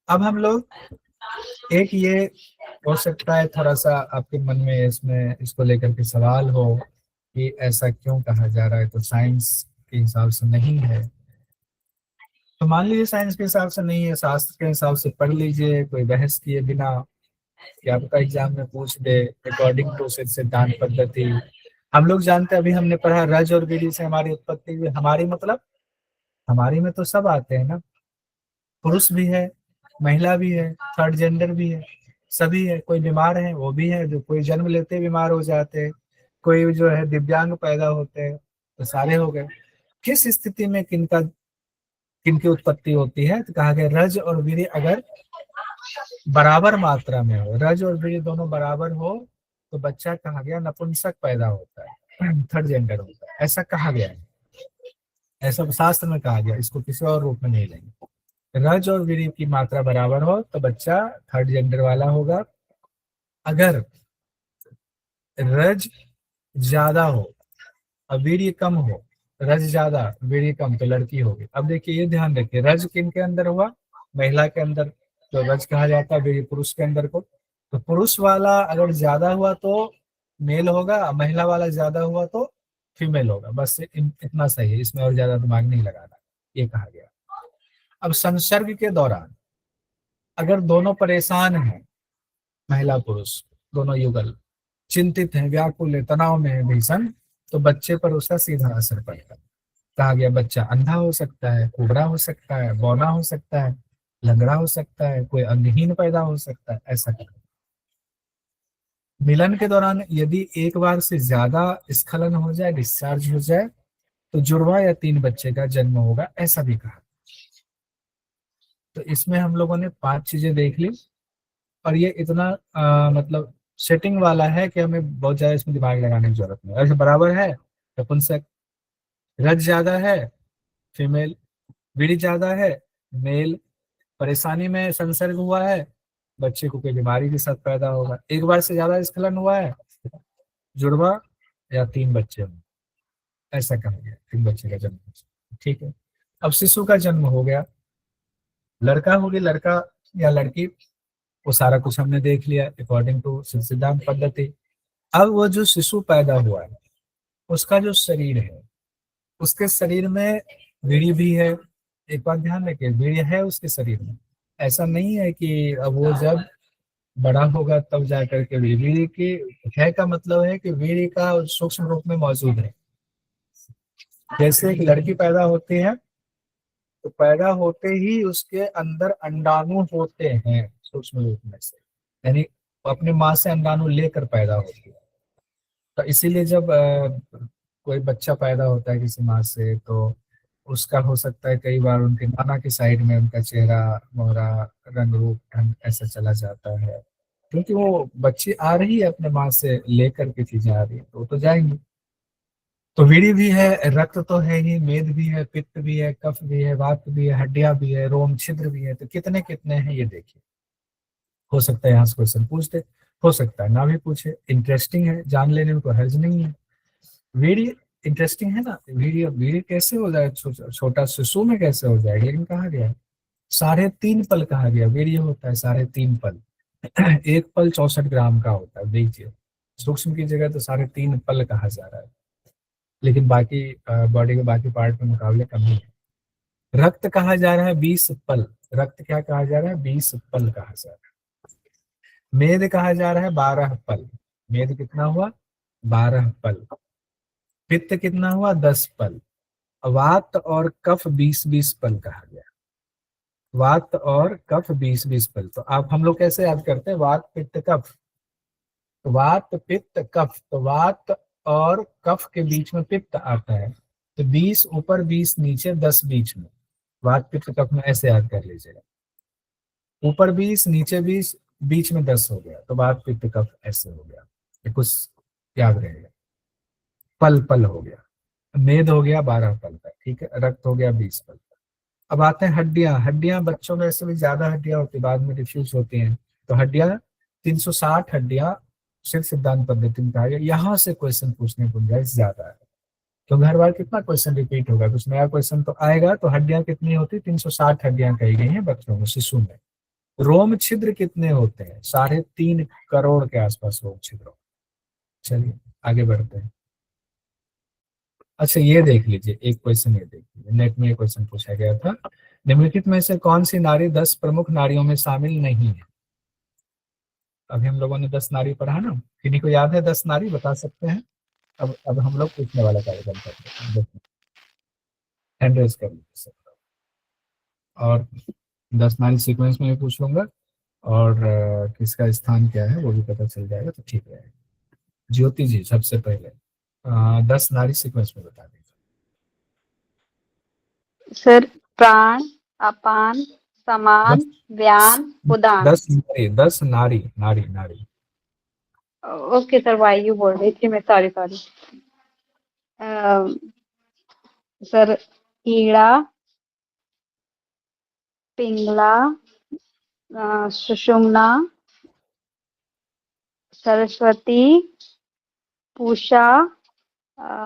अब हम लोग एक, ये हो सकता है थोड़ा सा आपके मन में इसमें इसको लेकर के सवाल हो कि ऐसा क्यों कहा जा रहा है, तो साइंस के हिसाब से नहीं है। तो मान लीजिए साइंस के हिसाब से नहीं है, शास्त्र के हिसाब से पढ़ लीजिए, कोई बहस किए बिना, क्या पता एग्जाम में पूछ दे अकॉर्डिंग टू सिद्धांत पद्धति। हम लोग जानते हैं, अभी हमने पढ़ा रज और वीर्य से हमारी उत्पत्ति हुई। हमारी मतलब हमारी में तो सब आते हैं ना, पुरुष भी है, महिला भी है, थर्ड जेंडर भी है, सभी है, कोई बीमार है वो भी है, जो कोई जन्म लेते बीमार हो जाते हैं, कोई जो है दिव्यांग पैदा होते हैं, तो सारे हो गए। किस स्थिति में किनकी उत्पत्ति होती है, तो कहा गया रज और वीर्य अगर बराबर मात्रा में हो, रज और वीर्य दोनों बराबर हो तो बच्चा कहा गया नपुंसक पैदा होता है, थर्ड जेंडर होता है, ऐसा कहा गया है, ऐसा शास्त्र में कहा गया, इसको किसी और रूप में नहीं लेंगे। रज और वीर्य की मात्रा बराबर हो तो बच्चा थर्ड जेंडर वाला होगा। अगर रज ज्यादा हो और वीर्य कम हो, रज ज्यादा वीर्य कम, तो लड़की होगी। अब देखिए ये ध्यान रखिए, रज किन के अंदर हुआ, महिला के अंदर, तो रज कहा जाता है वीर्य पुरुष के अंदर को। तो पुरुष वाला अगर ज्यादा हुआ तो मेल होगा, महिला वाला ज्यादा हुआ तो फीमेल होगा। बस इतना सही है, इसमें और ज्यादा दिमाग नहीं लगाना, ये कहा गया। अब संसर्ग के दौरान अगर दोनों परेशान हैं, महिला पुरुष दोनों युगल चिंतित हैं, व्याकुल है, तनाव में है भीषण, तो बच्चे पर उसका सीधा असर पड़ता है। कहा गया बच्चा अंधा हो सकता है, कुबड़ा हो सकता है, बौना हो सकता है, लंगड़ा हो सकता है, कोई अंगहीन पैदा हो सकता है, ऐसा कहा। मिलन के दौरान यदि एक बार से ज्यादा स्खलन हो जाए, डिस्चार्ज हो जाए, तो जुड़वा या 3 बच्चे का जन्म होगा, ऐसा भी कहा। तो इसमें हम लोगों ने 5 चीजें देख ली, और ये इतना मतलब सेटिंग वाला है कि हमें बहुत ज्यादा इसमें दिमाग लगाने की जरूरत नहीं। अगर बराबर है नपुंसक, रज ज्यादा है फीमेल, वीर्य ज्यादा है मेल, परेशानी में संसर्ग हुआ है, बच्चे को कोई बीमारी के साथ पैदा होगा, एक बार से ज्यादा स्खलन हुआ है, जुड़वा या 3 बच्चे होंगे, ऐसा कहा गया, 3 बच्चे का जन्म। ठीक है, अब शिशु का जन्म हो गया, लड़का हो गया, लड़का या लड़की, वो सारा कुछ हमने देख लिया अकॉर्डिंग टू सिद्धांत पद्धति। अब वो जो शिशु पैदा हुआ है उसका जो शरीर है, उसके शरीर में वीर्य भी है। एक बात ध्यान रखिए, वीर्य है उसके शरीर में, ऐसा नहीं है कि अब वो जब बड़ा होगा तब जाकर के वीर्य की है का मतलब है कि वीर्य का सूक्ष्म रूप में मौजूद है। जैसे एक लड़की पैदा होती है तो पैदा होते ही उसके अंदर अंडाणु होते हैं सूक्ष्म रूप में से, यानी अपने माँ से अंडाणु लेकर पैदा होती है। तो इसीलिए जब कोई बच्चा पैदा होता है किसी माँ से, तो उसका हो सकता है कई बार उनके नाना की साइड में उनका चेहरा, मोहरा, रंग रूप ढंग ऐसा चला जाता है, क्योंकि वो बच्ची आ रही है अपने माँ से लेकर के चीजें आ रही है, तो वो तो जाएंगी। तो वीर्य भी है, रक्त तो है ही, मेद भी है, पित्त भी है, कफ भी है, वात भी है, हड्डियां भी है, रोम छिद्र भी है, तो कितने कितने हैं ये देखिए। हो सकता है यहाँ से क्वेश्चन पूछते, हो सकता है ना भी पूछे, इंटरेस्टिंग है, जान लेने में कोई हर्ज नहीं है। वीर्य इंटरेस्टिंग है ना, वीर्य वीर्य कैसे हो जाए, छोटा शिशु में कैसे हो जाएगा, लेकिन कहा गया 3.5 पल कहा गया वीर्य होता है, 3.5 पल। एक पल 64 ग्राम का होता है, देखिए सूक्ष्म की जगह तो 3.5 पल कहा जा रहा है, लेकिन बाकी बॉडी के बाकी पार्ट के मुकाबले कम ही है। रक्त कहा जा रहा है 20 पल, रक्त क्या कहा जा रहा है, 20 पल कहा जा रहा है। मेद कहा जा रहा है 12 पल, मेद कितना हुआ, 12 पल। पित्त कितना हुआ, 10 पल। वात और कफ 20-20 पल कहा गया, वात और कफ 20-20 पल। तो आप हम लोग कैसे याद करते हैं, वात पित्त कफ, तो वात पित्त कफ, तो वात और कफ के बीच में पित्त आता है, तो 20 ऊपर 20 नीचे 10 बीच में, वात पित्त कफ में ऐसे याद कर लीजिएगा, ऊपर 20 नीचे 20 बीच में 10 हो गया, तो वात पित्त कफ ऐसे हो गया, ये कुछ याद रहेगा। पल पल हो गया, मेद हो गया 12 पल का, ठीक है, रक्त हो गया 20 पल का। अब आते हैं हड्डियां, हड्डियां बच्चों में ऐसे भी ज्यादा हड्डियां होती है, बाद में डिफ्यूज होती हैं, तो हड्डियां 360 हड्डियां सिर्फ सिद्धांत पद्धति में कहा गया। यहाँ से क्वेश्चन पूछने की गुंजाइश ज्यादा है, क्योंकि हर बार कितना क्वेश्चन रिपीट होगा, कुछ नया क्वेश्चन तो आएगा। तो हड्डियां कितनी होती, 360 हड्डियां कही गई हैं बच्चों में, शिशु में। रोम छिद्र कितने होते हैं, 3.5 करोड़ के आसपास रोम छिद्र। चलिए आगे बढ़ते हैं। अच्छा ये देख लीजिए, एक क्वेश्चन ये देख लीजिए, नेट में ये क्वेश्चन पूछा गया था, निम्नलिखित में से कौन सी नारी 10 प्रमुख नारियों में शामिल नहीं है। अभी हम लोगों ने 10 नारी पढ़ा ना, किन्हीं को याद है 10 नारी, बता सकते हैं। अब हम लोग पूछने वाला कार्यक्रम करते हैं, हैंड रेज कर लीजिए, और 10 नारी सीक्वेंस में भी पूछ लूंगा, और किसका स्थान क्या है वो भी पता चल जाएगा, तो ठीक रहेगा। ज्योति जी सबसे पहले 10 नाड़ी सीक्वेंस में बता दीजिए। सर प्राण, अपान, समान, व्यान, उदान। 10 नाड़ी नाड़ी नाड़ी। ओके सर, वायु बोल रही थी मैं, sorry sorry. Sir Ida, Pingala, Sushumna, Saraswati, Pusha,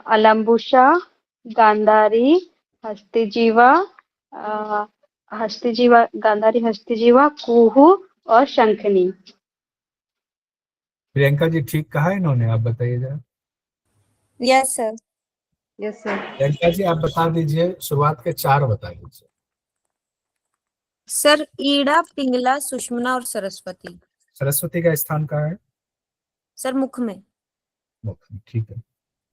Alambusha, Gandhari, Hastijiva, Gandhari, Hastijiva, Kuhu और शंखनी। प्रियंका जी ठीक कहा इन्होंने, आप बताइए जरा। Yes sir. Yes sir. Priyanka ji आप बता दीजिए, शुरुआत के 4 बता दीजिए। सर ईड़ा, पिंगला, सुषुम्ना और सरस्वती। सरस्वती का स्थान कहाँ है? सर मुख में। मुख में, ठीक है।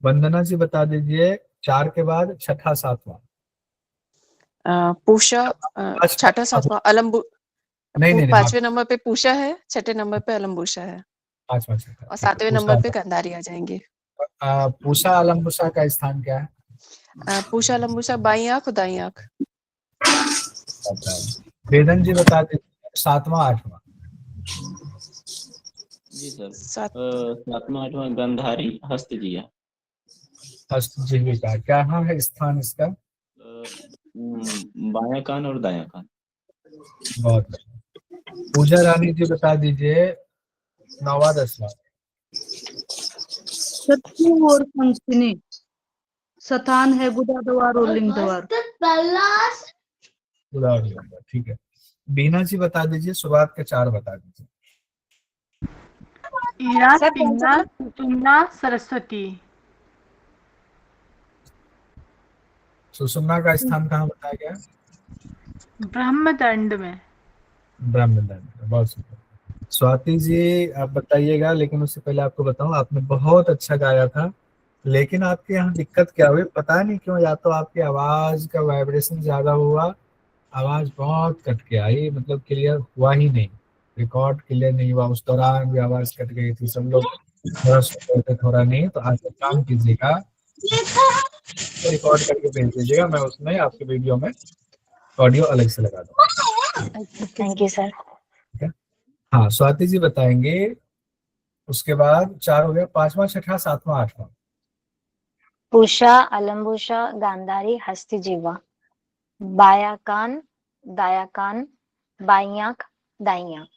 वंदना जी बता दीजिए 4 के बाद छठा सातवां। पूषा, छठा सातवां अलम्बु, नहीं, 5वें नंबर पे पूषा है, 6ठे नंबर पे अलम्बुषा है 5वां छठा, और ठीक है। 7वें नंबर पे गांधारी आ जाएंगे। पूषा अलम्बुषा का स्थान क्या है? पूषा अलम्बुषा बाई आंख, दाई आंख। पता है। वेदन जी बता दीजिए 7वां 8वां। जी सर, 7 7वां 8वां गंधारी हस्तजिया। हस्तजीविका क्या है स्थान इसका? बायां कान और दायां कान। बहुत अच्छा। पूजा रानी जी बता दीजिए 9वां 10वां। शत्रु और शंखिनी। स्थान है गुदा द्वार और लिंग द्वार। ठीक है। बीना जी बता दीजिए, शुरुआत के 4 बता दीजिए। ईड़ा, पिंगला, सुषुम्ना, सरस्वती। सुषुम्ना का स्थान कहाँ बताया गया? ब्रह्मदंड में। ब्रह्मदंड। बहुत सुंदर। स्वाति जी आप बताइएगा, लेकिन उससे पहले आपको बताऊं, आपने बहुत अच्छा गाया था, लेकिन आपके यहाँ दिक्कत क्या हुई पता नहीं क्यों, या तो आपकी आवाज का वाइब्रेशन ज्यादा हुआ, आवाज बहुत कट के आई, मतलब क्लियर हुआ ही नहीं, रिकॉर्ड क्लियर नहीं हुआ। उस दौरान भी आवाज कट गई थी, सब लोग थोड़ा सुन रहे थे थोड़ा नहीं। तो आज एक काम कीजिएगा, रिकॉर्ड करके भेज दीजिएगा, मैं उसमें आपके वीडियो में ऑडियो अलग से लगा दूंगा। Thank you sir. ठीक है। हाँ स्वाति जी बताएंगे, उसके बाद 4 हो गया, 5वां 6ठा 7वां 8वां। पूषा, अलम्बुषा, गांधारी, हस्तिजीवा, बाया कान, दाया कान, बाई आंख, दाई आंख।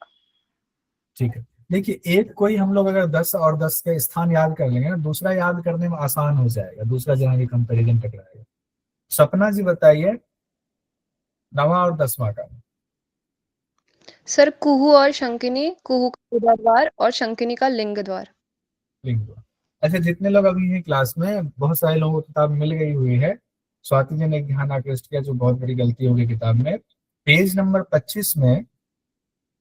ठीक है। देखिए एक कोई हम लोग अगर 10 और 10 के स्थान याद कर लेंगे ना, दूसरा याद करने में आसान हो जाएगा, दूसरा जहाँ भी कंपेरिजन टकराएगा। सपना जी बताइए 9वां और 10वां का। सर कुहू और शंकिनी, कुहू का गुदा द्वार और शंकिनी का लिंग द्वार। लिंग द्वार। अच्छा, जितने लोग अभी हैं क्लास में, बहुत सारे लोगों को किताब मिल गई हुई है। स्वाति जी ने एक ध्यान आकृष्ट किया, जो बहुत बड़ी गलती होगी किताब में। पेज नंबर 25 में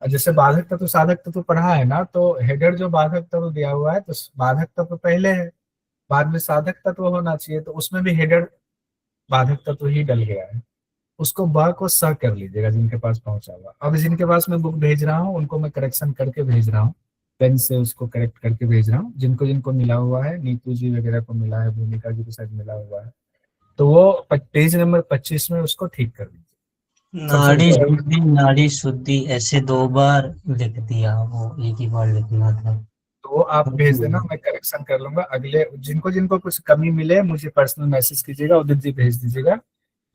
जैसे बाधक तत्व साधक तत्व पढ़ा है ना, तो हेडर जो बाधक तत्व दिया हुआ है, तो बाधक तत्व पहले है, बाद में साधक तत्व होना चाहिए, तो उसमें भी हेडर बाधक तत्व ही डल गया है। उसको ब को स कर लीजिएगा जिनके पास पहुंचा हुआ। अब जिनके पास मैं बुक भेज रहा हूँ उनको मैं करेक्शन करके भेज रहा हूँ, पेन से उसको करेक्ट करके भेज रहा हूँ। जिनको जिनको मिला हुआ है, नीतू जी वगैरह को मिला है, भूमिका जी को शायद मिला हुआ है, तो वो पेज नंबर 25 में उसको ठीक कर दीजिए। नाड़ी शुद्धि, नाड़ी शुद्धि ऐसे 2 बार लिख दिया, वो एक ही बार लिखना था। तो वो आप भेज देना, मैं करेक्शन कर लूंगा। अगले जिनको जिनको कुछ कमी मिले मुझे पर्सनल मैसेज कीजिएगा, उदित जी भेज दीजिएगा,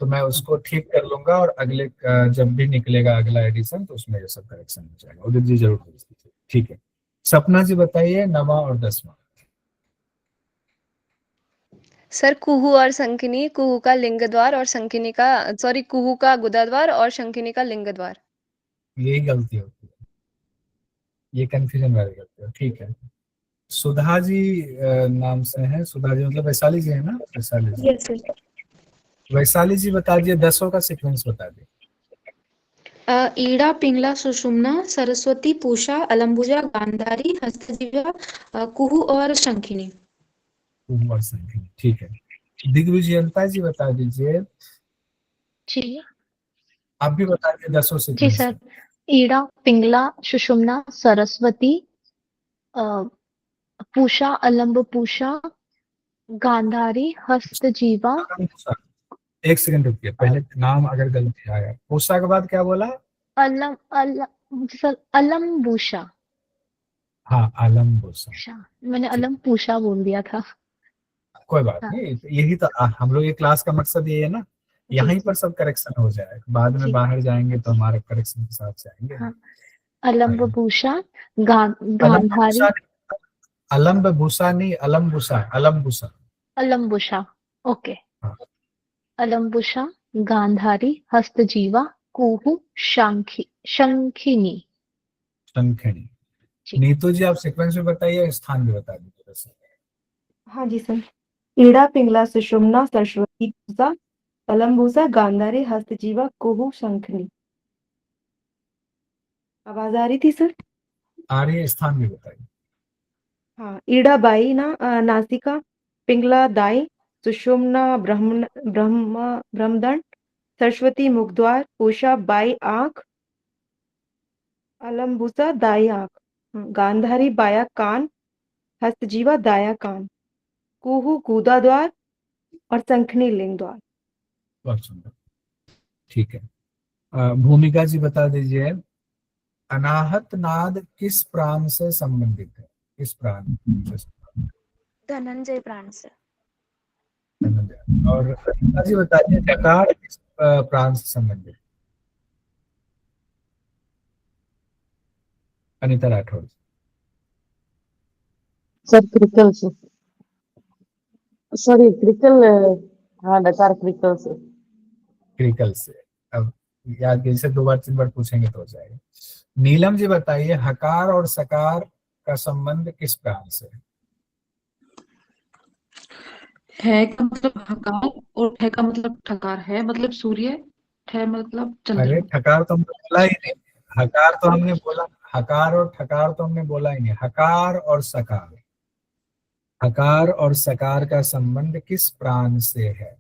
तो मैं उसको ठीक कर लूंगा। और अगले जब भी निकलेगा अगला एडिशन, तो उसमें ये सब करेक्शन हो जाएगा। उदित जी जरूर भेज दीजिए, ठीक है। सपना जी बताइए 9वां और 10वां। सर कुहू और शंकिनी, कुहू का लिंग द्वार और शंकिनी का, सॉरी, कुहू का गुदा द्वार और शंकिनी का लिंग द्वार। यही गलती होती है, ये कंफ्यूजन वाली गलती है, ठीक है। सुधा जी नाम से है, सुधा जी मतलब वैशाली जी है ना? वैशाली जी। Yes sir. वैशाली जी बता दिए 10 का सीक्वेंस बता दिए। ईड़ा, पिंगला, सुषुम्ना, सरस्वती, पूषा, अलम्बुजा, गांधारी, हस्तजीवा, कुहू और शंखिनी। कुहू और शंखिनी, ठीक है। दिग्विजयंता जी बता दीजिए। जी आप भी बता दिए 10 जी सीक्वेंस। सर। ईड़ा पिंगला सुषुम्ना सरस्वती पूषा अलम्ब पूषा गांधारी हस्तजीवा एक सेकंड रुकिए, पहले नाम अगर गलती आया, पूषा के बाद क्या बोला? अलम्बुषा। हाँ, अलम्बुषा। मैंने अलम्बुषा बोल दिया था। कोई बात हाँ। नहीं, यही तो हम लोग ये क्लास का मकसद ये है ना, यहीं पर सब करेक्शन हो जाए, बाद में बाहर जाएंगे तो हमारे करेक्शन के साथ जाएंगे। हाँ। अलम्बुषा गांधारी अलम्बुषा नहीं, अलम्बुषा, अलम्बुषा। अलम्बुषा, ओके। हाँ। अलम्बुषा गांधारी हस्तजीवा कुहू शंखिनी। शंखिनी। नीतू जी आप सीक्वेंस में बताइए, स्थान भी बता दीजिए वैसे। हाँ जी सर। ईड़ा पिंगला सुषुम्ना सरस्वती पूषा अलम्बुसा गांधारी हस्तजीवा कुहू शंखनी। आवाज आ रही थी सर? आ रही है, स्थान भी बताइए। हाँ, ईड़ा बाई नासिका, पिंगला दाई, सुषुम्ना ब्रह्मदंड, सरस्वती मुखद्वार, पूषा बाई आंख, अलम्बुसा दाई आंख, गांधारी बाया कान, हस्तजीवा दाया कान, कुहू गूदा द्वार और शंखनी लिंग द्वार। बहुत सुंदर, ठीक है। भूमिका जी बता दीजिए, अनाहत नाद किस प्राण से संबंधित है? किस प्राण से? धनंजय प्राण से। धनंजय। और अनिता जी बताइए, डकार किस प्राण से संबंधित? अनिता राठौर। सर क्रिकल से, सॉरी क्रिकल, हाँ डकार क्रिकल से। क्रिकल से। अब याद कीजिए, 2 बार 3 बार पूछेंगे तो हो जाएगा। नीलम जी बताइए, हकार और सकार का संबंध किस प्राण से है? है का मतलब हकार और ठे का मतलब ठकार, है मतलब सूर्य, ठे मतलब अरे चंद्रमा। ठकार तो हमने बोला ही नहीं, हकार तो हमने बोला, हकार और ठकार तो हमने बोला ही नहीं, हकार और सकार। हकार और सकार का संबंध किस प्राण से है?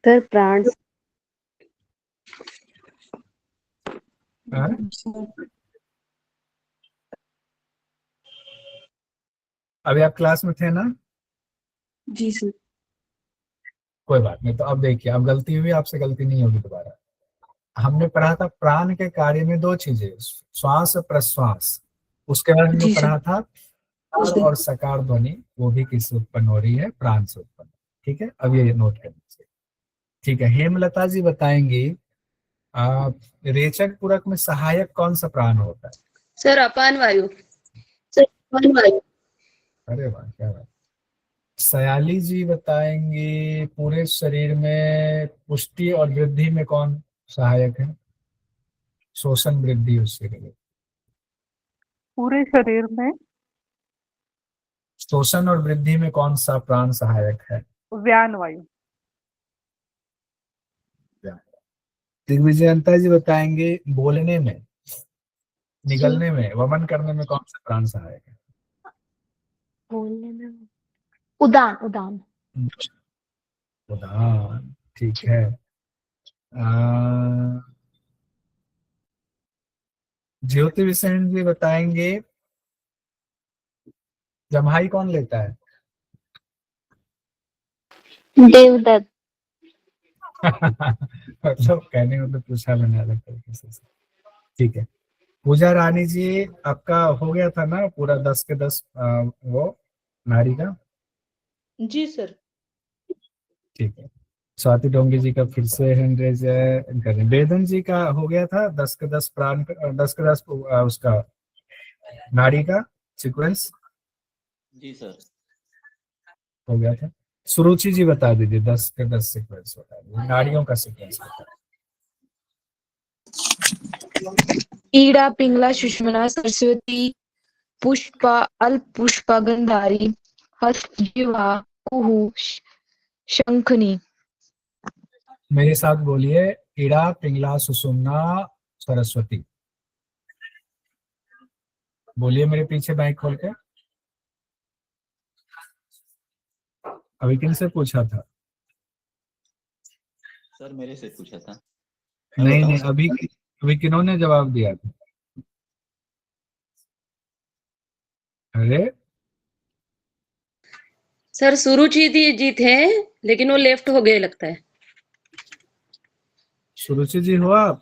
सर प्राण। अभी आप क्लास में थे ना? जी सर। कोई बात नहीं, तो अब देखिए, अब गलती हुई, आपसे गलती नहीं होगी दोबारा। हमने पढ़ा था प्राण के कार्य में 2 चीजें, श्वास प्रश्वास। उसके बाद हमने पढ़ा था और सकार ध्वनि, वो भी किससे उत्पन्न हो रही है? प्राण से उत्पन्न। ठीक है, अब ये नोट करना चाहिए। ठीक है, हेमलता जी बताएंगी, रेचक पूरक में सहायक कौन सा प्राण होता है? सर अपान वायु। अरे वाह, क्या बात। सयाली जी बताएंगे, पूरे शरीर में पुष्टि और वृद्धि में कौन सहायक है? शोषण वृद्धि उससे रिलेटेड। पूरे शरीर में शोषण और वृद्धि में कौन सा प्राण सहायक है? व्यान वायु। दिग्विजयंता जी बताएंगे, बोलने में, निगलने में, वमन करने में कौन सा प्राण सहायक है? बोलने में उदान। उदान। उदान, ठीक है। ज्योति विषण जी बताएंगे, जम्हाई कौन लेता है? देवदत्त। मतलब कहने में तो पूछा मैंने अलग तरीके से। ठीक है, पूजा रानी जी आपका हो गया था ना पूरा 10 के 10 वो नारी का? जी सर। ठीक है, स्वाति डोंगी जी का फिर से हैंड रेज करें। वेदन जी का हो गया था 10 के 10 प्राण, 10 के 10 उसका नाड़ी का सीक्वेंस। जी सर। हो गया था। सुरुचि जी बता दीजिए, 10 के 10 सीक्वेंस बता दीजिए, नाड़ियों का सीक्वेंस बता दीजिए। ईड़ा पिंगला सुषुम्ना सरस्वती पुष्पा अल्पुष्पा गंधारी हस्तजीवा कुहू शंखनी। मेरे साथ बोलिए, ईड़ा पिंगला सुषुम्ना सरस्वती। बोलिए मेरे पीछे माइक खोल के। अभी किन से पूछा था? सर मेरे से पूछा था। नहीं नहीं, अभी किन्होंने जवाब दिया था? अरे सर सुरुचि जी थे, लेकिन वो लेफ्ट हो गए लगता है। सुरुचि जी हो आप?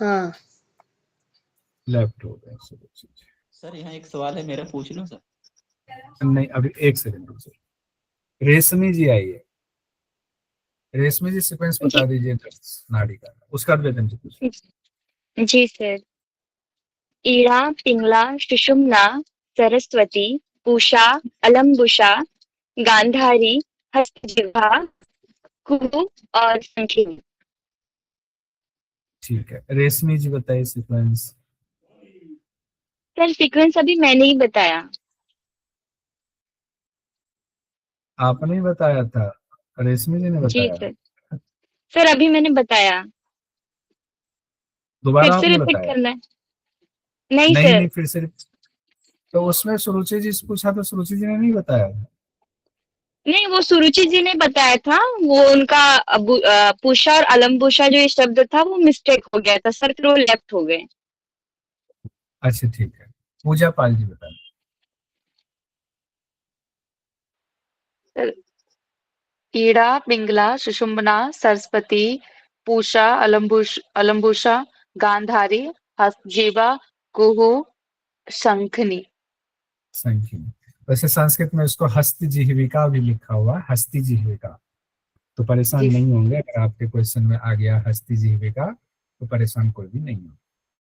हाँ लेफ्ट हो गए सुरुचि जी। सर यहाँ एक सवाल है मेरा, पूछ लूं सर? नहीं अभी एक सेकंड रुकिए। रेशमी जी आइए। रेशमी जी सीक्वेंस बता दीजिए नाड़ी का, उसका वेतन जी पूछ। जी सर। ईड़ा, पिंगला, सुषुम्ना, सरस्वती, पूषा, अलम्बुषा, गांधारी, हस्तजिह्वा, कुहू और संखिनी। ठीक है, रेशमी जी बताइए सीक्वेंस। सर सीक्वेंस अभी मैंने ही बताया। आपने ही बताया था, रेशमी जी ने जी बताया? सर। सर अभी मैंने बताया, फिर दोबारा से आपने रिपीट बताया? करना है? नहीं नहीं सर। नहीं, फिर से। तो उसमें सुरुचि जी से पूछा तो सुरुचि जी ने नहीं बताया? नहीं, वो सुरुचि जी ने बताया था, वो उनका पूषा और अलम्बुषा जो ये शब्द था वो मिस्टेक हो गया था सर, फिर वो लेफ्ट हो गए। अच्छा ठीक है, पूजा पाल जी बताएं। सर ईड़ा, पिंगला, सुषुम्ना, सरस्वती, पूषा, अलम्बुषा, गांधारी, हस्तजीवा, कुहू, शंखनी। संखिनी। वैसे संस्कृत में उसको हस्त जिह्विका भी लिखा हुआ है, हस्ती जिह्विका। तो परेशान जी। नहीं होंगे, अगर आपके क्वेश्चन में आ गया हस्ती जिह्विका तो परेशान कोई भी नहीं होगा।